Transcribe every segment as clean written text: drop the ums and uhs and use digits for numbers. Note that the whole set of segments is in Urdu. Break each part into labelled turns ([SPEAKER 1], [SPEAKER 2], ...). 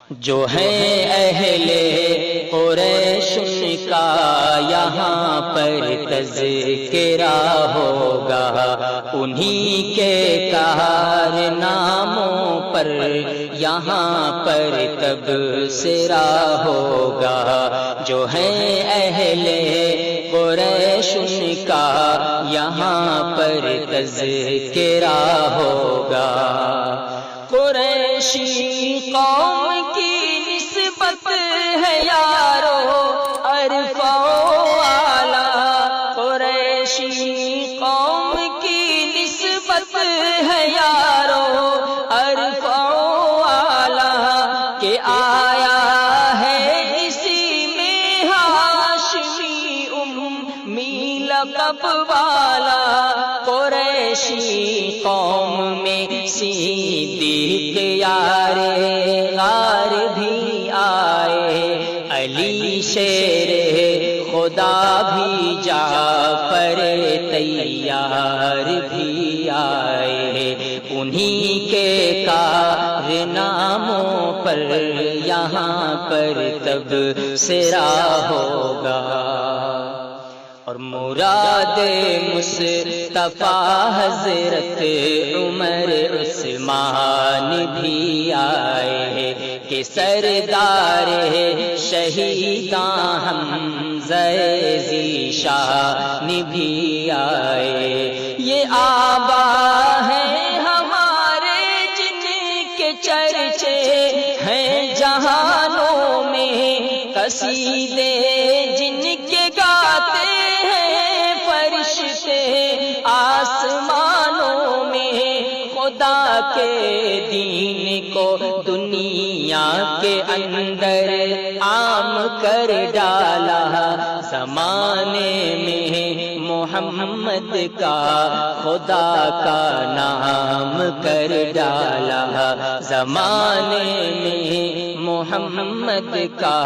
[SPEAKER 1] جو ہے اہل قریش کا یہاں پر تذکرہ ہوگا، انہی کے کارناموں پر یہاں پر تبصرہ ہوگا۔ جو ہے اہل قریش کا یہاں پر تذکرہ ہوگا۔ قریشی قوم کی نسبت ہے یارو عرفہ و اعلیٰ، قریشی قوم کی نسبت ہے یارو عرفہ و اعلیٰ، کہ آیا ہے اسی میں ہاشمی امی لقب والا۔ قریشی قوم میں صدیق یار غار بھی آئے، علی شیر خدا بھی جعفر طیار بھی آئے، انہی کے کارناموں پر یہاں پر تبصرہ ہوگا۔ اور مراد مصطفیٰ حضرت عمر عثمان بھی آئے، کہ سردار شہیداں حمزہ ذیشان بھی آئے۔ یہ آبا ہیں ہمارے جن کے چرچے ہیں جہانوں میں، قصیدے جن کے گاتے آسمانوں میں، خدا کے دین کو دنیا کے اندر عام کر ڈالا۔ زمانے میں محمد کا خدا کا نام کر ڈالا، زمانے میں محمد کا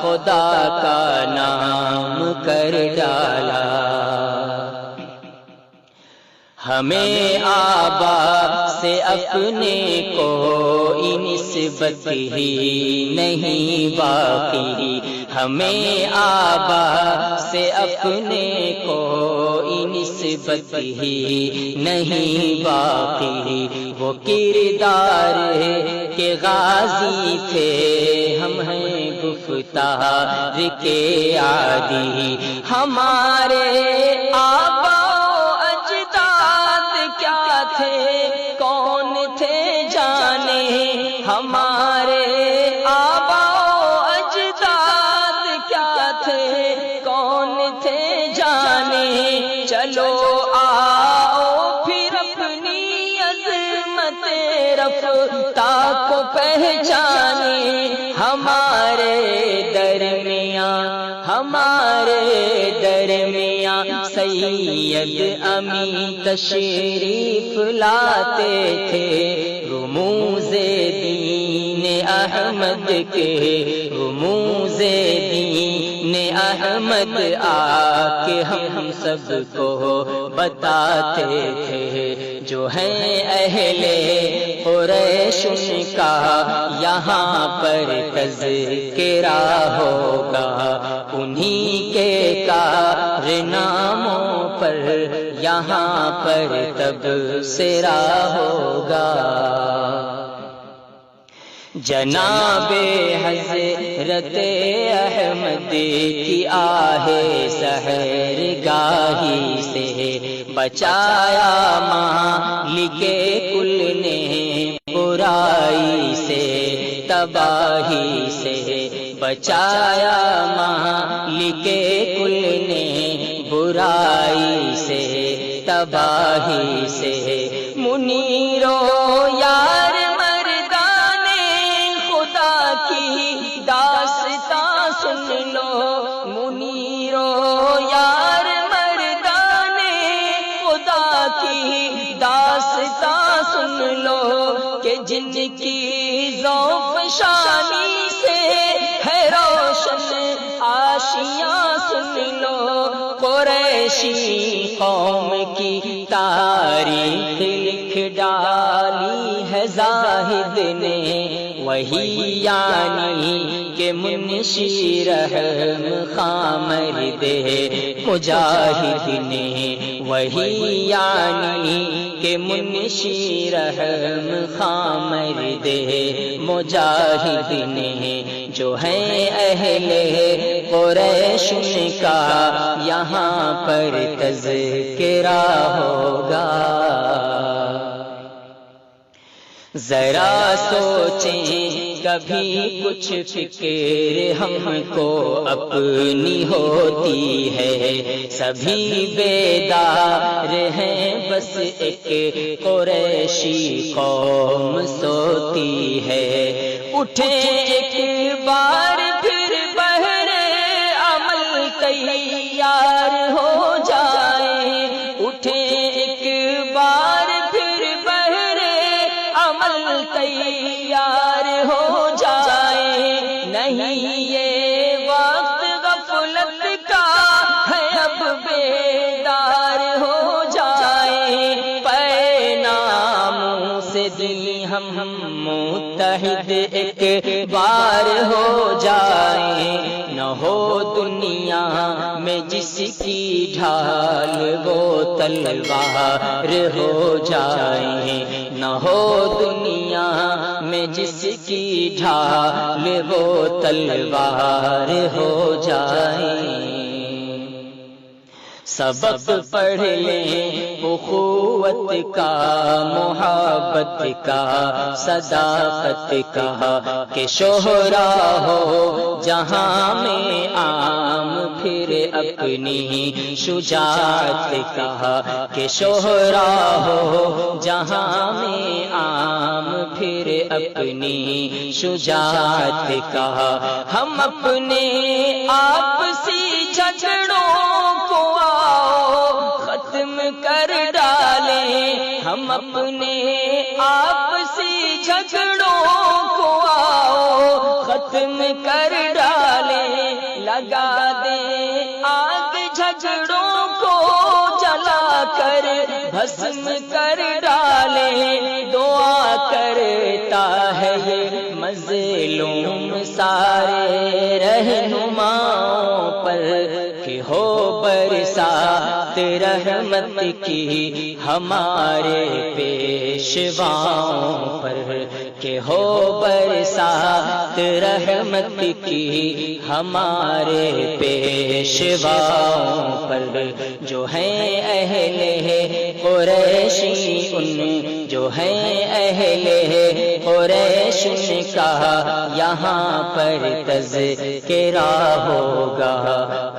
[SPEAKER 1] خدا کا نام کر ڈالا۔ ہمیں آبا سے اپنے کوئی نسبت ہی نہیں باقی، ہمیں آبا سے اپنے کوئی نسبت ہی نہیں باقی۔ وہ کردار کے غازی تھے، ہم ہیں گفتار کے عادی۔ ہمارے آبا کون تھے جانے، ہمارے آبا و اجداد کیا تھے کون تھے جانے۔ چلو آؤ پھر اپنی عظمت رفتہ کو پہچانے، ہمارے درمیاں سید امی تشریف لاتے تھے، رموز دین احمد کے، رموز دین احمد آ کے ہم سب کو بتاتے تھے۔ جو ہیں اہل قریش کا یہاں پر تذکرہ ہوگا، انہی کے کارناموں پر یہاں پر تبصرہ ہوگا۔ جناب حضرت احمد کی آہ سحر گاہی سے بچایا مالک کل نے، برائی سے تباہی سے بچایا مالک کل نے، برائی سے تباہی سے۔ منیرو یار داستاں سن لو، منیرو یار مردانے خدا کی داستاں سن لو، کہ جن کی ذوق شانی سے ہے روشن آشیاں سن لو۔ قریشی قوم کی تاریخ لکھ ڈالی ہے زاہد نے، وہی یعنی کہ منشی رحم خامر دے مجاہد نے، وہی یعنی کہ منشی رحم خامر دے مجاہد نے، جو ہے اہل قریش کا یہاں پر تذکرہ ہوگا۔ ذرا سوچیں کبھی کچھ فکر ہم کو اپنی ہوتی ہے، سبھی بیدار ہیں بس ایک قریشی قوم سوتی ہے۔ اٹھے ایک بار پھر بہرے عمل تیار ہو جائے، اٹھے ایک بار پھر بہرے عمل تیار ہو جائے، نہیں یہ وقت غفلت کا ہے اب بیدار ہو جائے، پے ناموں سے دل ہم متحد ایک بار ہو جائیں، نہ ہو دنیا میں جس کی ڈھال وہ تلوار ہو جائیں، نہ ہو دنیا میں جس کی ڈھال وہ تلوار ہو جائیں۔ سبق پڑھ لیں اخوت کا، محبت کا، صداقت کا، کہ شہرا ہو جہاں میں عام پھر اپنی شجاعت کا، کہ شہرا ہو جہاں میں عام پھر اپنی شجاعت کا۔ ہم اپنے آپسی جھگڑوں کو ختم کر ڈالیں، ہم اپنے آپسی جھگڑوں کو ختم کر ڈالیں، لگا دیں آگ جھگڑوں کو جلا کر بھسم کر ڈالیں۔ دعا کرتا ہے یہ مظلوم سارے رہنماؤں پر کہ ہو برسات رحمت کی ہمارے پیشواؤں پر، کہ ہو برسات رحمت کی ہمارے پیشواؤں پر، جو ہیں اہل قریشی ان، جو ہیں اہل قریش کا یہاں پر تذکرہ ہوگا،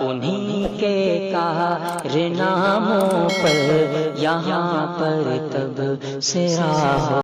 [SPEAKER 1] انہی کے کارناموں پر یہاں پر تبصرہ ہوگا۔